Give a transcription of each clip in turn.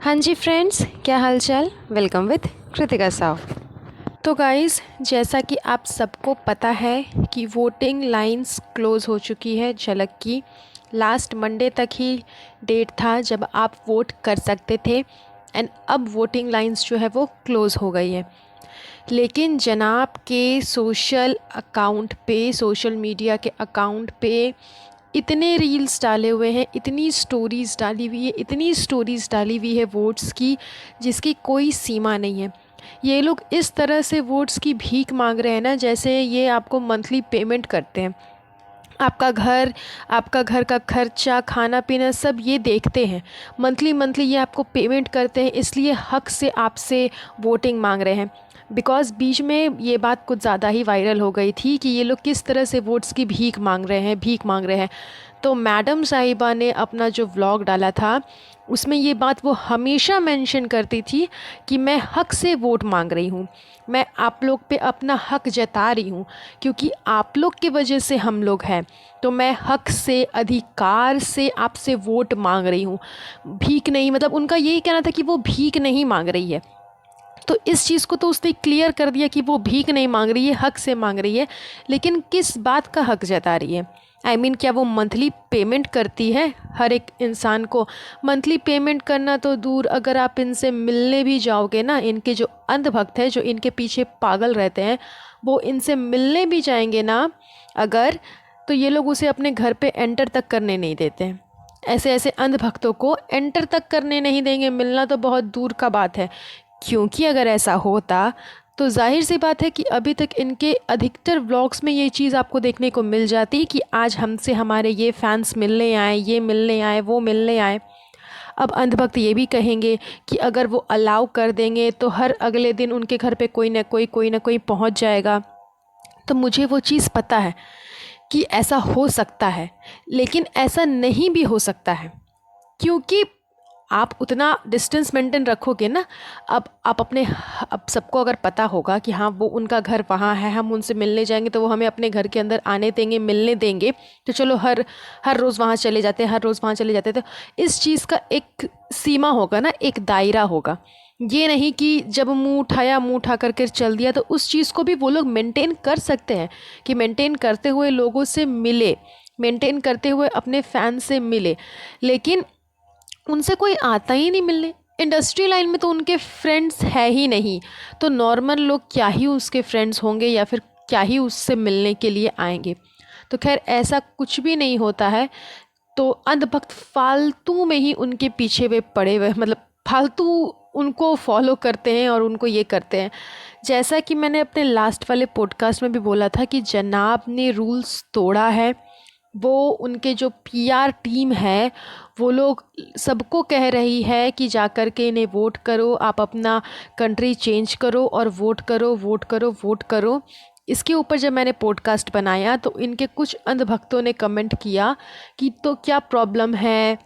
हाँ जी फ्रेंड्स, क्या हाल चाल। Welcome with Kritika Sao. तो गाइस, जैसा कि आप सबको पता है कि वोटिंग लाइंस क्लोज़ हो चुकी है झलक की। लास्ट मंडे तक ही डेट था जब आप वोट कर सकते थे एंड अब वोटिंग लाइंस जो है वो क्लोज़ हो गई है। लेकिन जनाब के सोशल अकाउंट पे, सोशल मीडिया के अकाउंट पे इतने रील्स डाले हुए हैं, इतनी स्टोरीज़ डाली हुई है, इतनी स्टोरीज़ डाली हुई है वोट्स की, जिसकी कोई सीमा नहीं है। ये लोग इस तरह से वोट्स की भीख मांग रहे हैं ना, जैसे ये आपको मंथली पेमेंट करते हैं। आपका घर का खर्चा, खाना पीना सब ये देखते हैं। मंथली मंथली ये आपको पेमेंट करते हैं, इसलिए हक से आपसे वोटिंग मांग रहे हैं। बिकॉज़ बीच में ये बात कुछ ज़्यादा ही वायरल हो गई थी कि ये लोग किस तरह से वोट्स की भीख मांग रहे हैं। तो मैडम साहिबा ने अपना जो व्लॉग डाला था उसमें ये बात वो हमेशा मेंशन करती थी कि मैं हक से वोट मांग रही हूँ, मैं आप लोग पे अपना हक जता रही हूँ, क्योंकि आप लोग की वजह से हम लोग हैं। तो मैं हक से, अधिकार से आपसे वोट मांग रही हूँ, भीख नहीं। मतलब उनका यही कहना था कि वो भीख नहीं मांग रही है। तो इस चीज़ को तो उसने क्लियर कर दिया कि वो भीख नहीं मांग रही है, हक से मांग रही है। लेकिन किस बात का हक जता रही है? क्या वो मंथली पेमेंट करती है हर एक इंसान को? मंथली पेमेंट करना तो दूर, अगर आप इनसे मिलने भी जाओगे ना, इनके जो अंधभक्त हैं, जो इनके पीछे पागल रहते हैं, वो इनसे मिलने भी जाएंगे ना अगर, तो ये लोग उसे अपने घर पे एंटर तक करने नहीं देते हैं। ऐसे ऐसे अंधभक्तों को एंटर तक करने नहीं देंगे, मिलना तो बहुत दूर का बात है। क्योंकि अगर ऐसा होता तो जाहिर सी बात है कि अभी तक इनके अधिकतर व्लॉग्स में ये चीज़ आपको देखने को मिल जाती कि आज हमसे हमारे ये फैंस मिलने आए, ये मिलने आए, वो मिलने आए। अब अंधभक्त ये भी कहेंगे कि अगर वो अलाउ कर देंगे तो हर अगले दिन उनके घर पे कोई ना कोई पहुंच जाएगा। तो मुझे वो चीज़ पता है कि ऐसा हो सकता है, लेकिन ऐसा नहीं भी हो सकता है, क्योंकि आप उतना डिस्टेंस मेंटेन रखोगे ना। अब सबको अगर पता होगा कि हाँ वो उनका घर वहाँ है, हम उनसे मिलने जाएंगे तो वो हमें अपने घर के अंदर आने देंगे, मिलने देंगे, तो चलो हर हर रोज़ वहाँ चले जाते हैं, हर रोज़ वहाँ चले जाते हैं। तो इस चीज़ का एक सीमा होगा ना, एक दायरा होगा। ये नहीं कि जब मुंह उठाया, मुंह उठा करके चल दिया। तो उस चीज़ को भी वो लोग मेंटेन कर सकते हैं कि मेंटेन करते हुए लोगों से मिले, मेंटेन करते हुए अपने फैन से मिले। लेकिन उनसे कोई आता ही नहीं मिलने। इंडस्ट्री लाइन में तो उनके फ्रेंड्स है ही नहीं, तो नॉर्मल लोग क्या ही उसके फ्रेंड्स होंगे या फिर क्या ही उससे मिलने के लिए आएंगे। तो खैर ऐसा कुछ भी नहीं होता है। तो अंधभक्त फालतू में ही उनके पीछे वे पड़े हुए, मतलब फालतू उनको फॉलो करते हैं और उनको ये करते हैं। जैसा कि मैंने अपने लास्ट वाले पॉडकास्ट में भी बोला था कि जनाब ने रूल्स तोड़ा है। वो उनके जो पीआर टीम है, वो लोग सबको कह रही है कि जा कर के इन्हें वोट करो, आप अपना कंट्री चेंज करो और वोट करो, वोट करो, वोट करो। इसके ऊपर जब मैंने पॉडकास्ट बनाया तो इनके कुछ अंधभक्तों ने कमेंट किया कि तो क्या प्रॉब्लम है,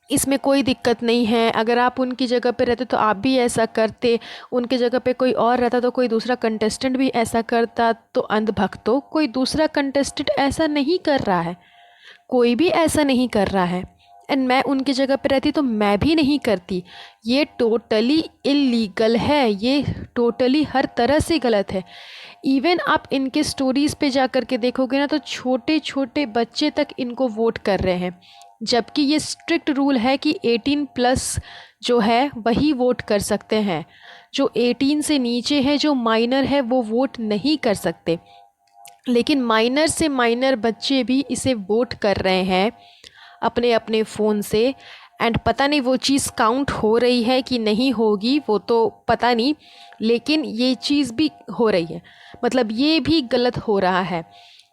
इसमें कोई दिक्कत नहीं है, अगर आप उनकी जगह पे रहते तो आप भी ऐसा करते, उनकी जगह पे कोई और रहता तो कोई दूसरा कंटेस्टेंट भी ऐसा करता। तो अंधभक्तों, कोई दूसरा कंटेस्टेंट ऐसा नहीं कर रहा है, कोई भी ऐसा नहीं कर रहा है। एंड मैं उनकी जगह पे रहती तो मैं भी नहीं करती। ये टोटली इलीगल है, ये टोटली हर तरह से गलत है। इवन आप इनके स्टोरीज़ पे जा कर के देखोगे ना, तो छोटे छोटे बच्चे तक इनको वोट कर रहे हैं, जबकि ये स्ट्रिक्ट रूल है कि 18+ जो है वही वोट कर सकते हैं। जो 18 से नीचे है, जो माइनर है, वो वोट नहीं कर सकते। लेकिन माइनर से माइनर बच्चे भी इसे वोट कर रहे हैं अपने अपने फ़ोन से। एंड पता नहीं वो चीज़ काउंट हो रही है कि नहीं होगी, वो तो पता नहीं, लेकिन ये चीज़ भी हो रही है, मतलब ये भी गलत हो रहा है।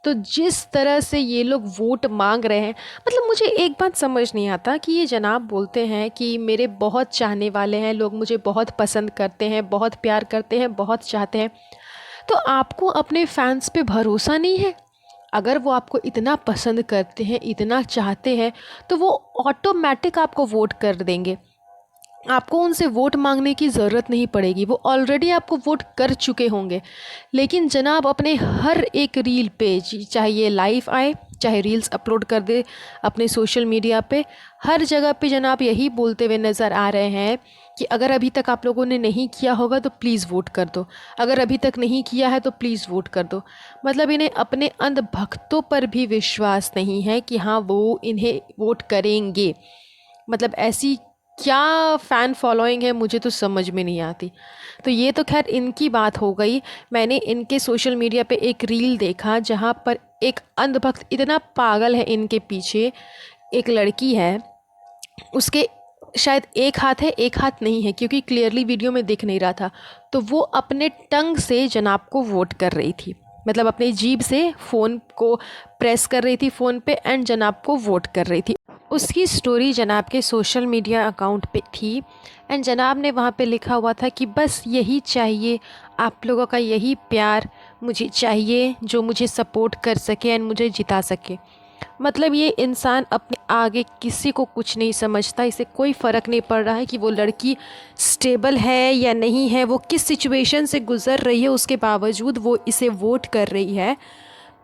तो जिस तरह से ये लोग वोट मांग रहे हैं, मतलब मुझे एक बात समझ नहीं आता कि ये जनाब बोलते हैं कि मेरे बहुत चाहने वाले हैं लोग, मुझे बहुत पसंद करते हैं, बहुत प्यार करते हैं, बहुत चाहते हैं। तो आपको अपने फैंस पे भरोसा नहीं है? अगर वो आपको इतना पसंद करते हैं, इतना चाहते हैं, तो वो ऑटोमेटिक आपको वोट कर देंगे। आपको उनसे वोट मांगने की ज़रूरत नहीं पड़ेगी, वो ऑलरेडी आपको वोट कर चुके होंगे। लेकिन जनाब अपने हर एक रील पे, चाहे ये लाइव आए, चाहे रील्स अपलोड कर दे अपने सोशल मीडिया पे। हर जगह पे जनाब यही बोलते हुए नज़र आ रहे हैं कि अगर अभी तक आप लोगों ने नहीं किया होगा तो प्लीज़ वोट कर दो, अगर अभी तक नहीं किया है तो प्लीज़ वोट कर दो। मतलब इन्हें अपने अंधभक्तों पर भी विश्वास नहीं है कि हाँ वो इन्हें वोट करेंगे। मतलब ऐसी क्या फ़ैन फॉलोइंग है, मुझे तो समझ में नहीं आती। तो ये तो खैर इनकी बात हो गई। मैंने इनके सोशल मीडिया पे एक रील देखा जहाँ पर एक अंधभक्त इतना पागल है इनके पीछे। एक लड़की है, उसके शायद एक हाथ है एक हाथ नहीं है, क्योंकि क्लियरली वीडियो में दिख नहीं रहा था। तो वो अपने टंग से जनाब को वोट कर रही थी, मतलब अपनी जीभ से फ़ोन को प्रेस कर रही थी फ़ोन पे एंड जनाब को वोट कर रही थी। उसकी स्टोरी जनाब के सोशल मीडिया अकाउंट पे थी एंड जनाब ने वहाँ पे लिखा हुआ था कि बस यही चाहिए, आप लोगों का यही प्यार मुझे चाहिए जो मुझे सपोर्ट कर सके एंड मुझे जिता सके। मतलब ये इंसान अपने आगे किसी को कुछ नहीं समझता, इसे कोई फ़र्क नहीं पड़ रहा है कि वो लड़की स्टेबल है या नहीं है, वो किस सिचुएशन से गुज़र रही है, उसके बावजूद वो इसे वोट कर रही है।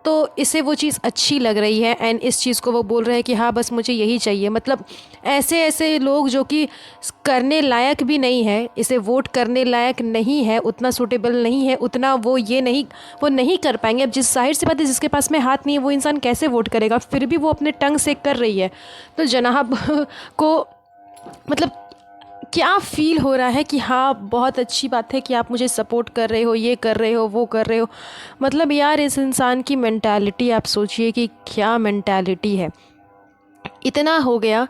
तो इसे वो चीज़ अच्छी लग रही है एंड इस चीज़ को वो बोल रहे हैं कि हाँ बस मुझे यही चाहिए। मतलब ऐसे ऐसे लोग जो कि करने लायक भी नहीं है, इसे वोट करने लायक नहीं है, उतना सूटेबल नहीं है, उतना वो नहीं कर पाएंगे। अब जिस जाहिर सी बात है, जिसके पास में हाथ नहीं है वो इंसान कैसे वोट करेगा, फिर भी वो अपने टंग से कर रही है। तो जनाब को मतलब क्या फ़ील हो रहा है कि हाँ बहुत अच्छी बात है कि आप मुझे सपोर्ट कर रहे हो, ये कर रहे हो, वो कर रहे हो। मतलब यार इस इंसान की मेंटालिटी आप सोचिए कि क्या मेंटालिटी है। इतना हो गया,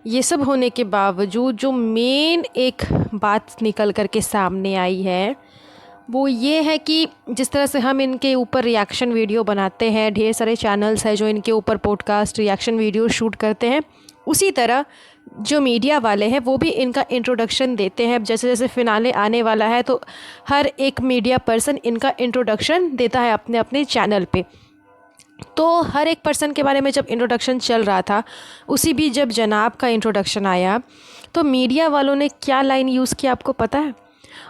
ये सब होने के बावजूद जो मेन एक बात निकल कर के सामने आई है वो ये है कि जिस तरह से हम इनके ऊपर रिएक्शन वीडियो बनाते हैं, ढेर सारे चैनल्स हैं जो इनके ऊपर पॉडकास्ट रिएक्शन वीडियो शूट करते हैं, उसी तरह जो मीडिया वाले हैं वो भी इनका इंट्रोडक्शन देते हैं। जैसे जैसे फिनाले आने वाला है तो हर एक मीडिया पर्सन इनका इंट्रोडक्शन देता है अपने अपने चैनल पे। तो हर एक पर्सन के बारे में जब इंट्रोडक्शन चल रहा था, उसी भी जब जनाब का इंट्रोडक्शन आया तो मीडिया वालों ने क्या लाइन यूज़ किया आपको पता है?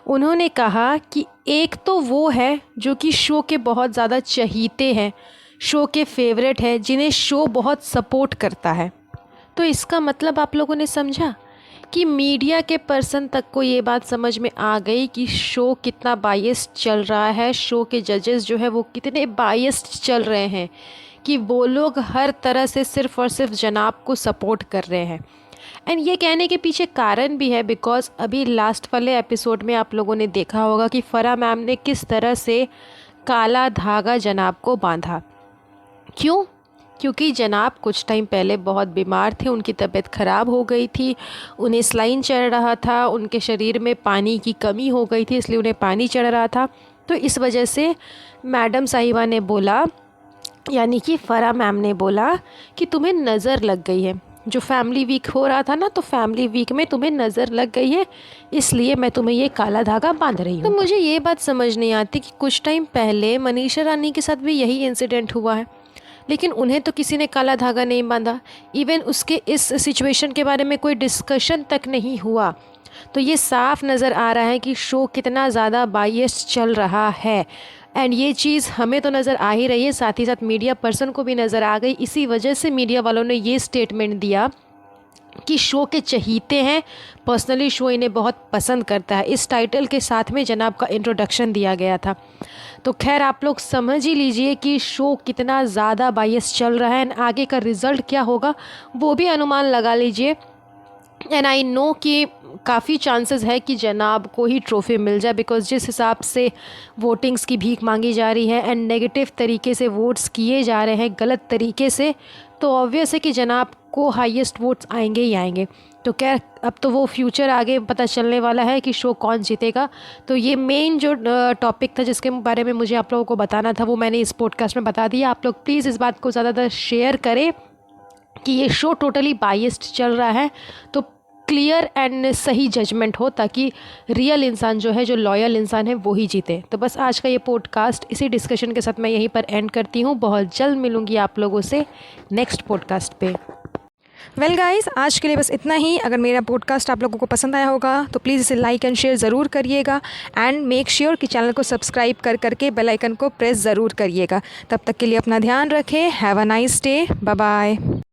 उन्होंने कहा कि एक तो वो है जो कि शो के बहुत ज़्यादा चहीते हैं, शो के फेवरेट हैं, जिन्हें शो बहुत सपोर्ट करता है। तो इसका मतलब आप लोगों ने समझा कि मीडिया के पर्सन तक को ये बात समझ में आ गई कि शो कितना बायस्ड चल रहा है, शो के जजेस जो है वो कितने बायस्ड चल रहे हैं, कि वो लोग हर तरह से सिर्फ़ और सिर्फ जनाब को सपोर्ट कर रहे हैं। एंड ये कहने के पीछे कारण भी है, बिकॉज़ अभी लास्ट वाले एपिसोड में आप लोगों ने देखा होगा कि फ़रा मैम ने किस तरह से काला धागा जनाब को बांधा। क्यों? क्योंकि जनाब कुछ टाइम पहले बहुत बीमार थे, उनकी तबीयत ख़राब हो गई थी, उन्हें स्लाइन चढ़ रहा था, उनके शरीर में पानी की कमी हो गई थी, इसलिए उन्हें पानी चढ़ रहा था। तो इस वजह से मैडम साहिबा ने बोला, यानी कि फ़रा मैम ने बोला कि तुम्हें नज़र लग गई है। जो फैमिली वीक हो रहा था ना, तो फैमिली वीक में तुम्हें नज़र लग गई है, इसलिए मैं तुम्हें ये काला धागा बांध रही हूँ। तो मुझे ये बात समझ नहीं आती कि कुछ टाइम पहले मनीषा रानी के साथ भी यही इंसिडेंट हुआ है, लेकिन उन्हें तो किसी ने काला धागा नहीं बांधा। इवन उसके इस सिचुएशन के बारे में कोई डिस्कशन तक नहीं हुआ। तो ये साफ नज़र आ रहा है कि शो कितना ज़्यादा बायस्ड चल रहा है। एंड ये चीज़ हमें तो नज़र आ ही रही है, साथ ही साथ मीडिया पर्सन को भी नज़र आ गई। इसी वजह से मीडिया वालों ने ये स्टेटमेंट दिया कि शो के चहीते हैं, पर्सनली शो इन्हें बहुत पसंद करता है। इस टाइटल के साथ में जनाब का इंट्रोडक्शन दिया गया था। तो खैर आप लोग समझ ही लीजिए कि शो कितना ज़्यादा बायस चल रहा है एंड आगे का रिज़ल्ट क्या होगा वो भी अनुमान लगा लीजिए। एंड आई नो कि काफ़ी चांसेस है कि जनाब को ही ट्रॉफ़ी मिल जाए, बिकॉज़ जिस हिसाब से वोटिंग्स की भीख मांगी जा रही है एंड नेगेटिव तरीके से वोट्स किए जा रहे हैं, गलत तरीके से, तो ऑब्वियस है कि जनाब को हाईएस्ट वोट्स आएंगे ही आएंगे। तो खैर अब तो वो फ्यूचर आगे पता चलने वाला है कि शो कौन जीतेगा। तो ये मेन जो टॉपिक था जिसके बारे में मुझे आप लोगों को बताना था वो मैंने इस पॉडकास्ट में बता दिया। आप लोग प्लीज़ इस बात को ज़्यादातर शेयर करें कि ये शो टोटली बायस्ड चल रहा है, तो क्लियर एंड सही जजमेंट हो, ताकि रियल इंसान जो है, जो लॉयल इंसान है, वो ही जीते। तो बस आज का ये पॉडकास्ट इसी डिस्कशन के साथ मैं यहीं पर एंड करती हूँ। बहुत जल्द मिलूँगी आप लोगों से नेक्स्ट पॉडकास्ट पे। वेल गाइस, आज के लिए बस इतना ही। अगर मेरा पॉडकास्ट आप लोगों को पसंद आया होगा तो प्लीज़ इसे लाइक एंड शेयर ज़रूर करिएगा एंड मेक श्योर कि चैनल को सब्सक्राइब करके बेल आइकन को प्रेस ज़रूर करिएगा। तब तक के लिए अपना ध्यान रखें। Have a nice day. Bye bye.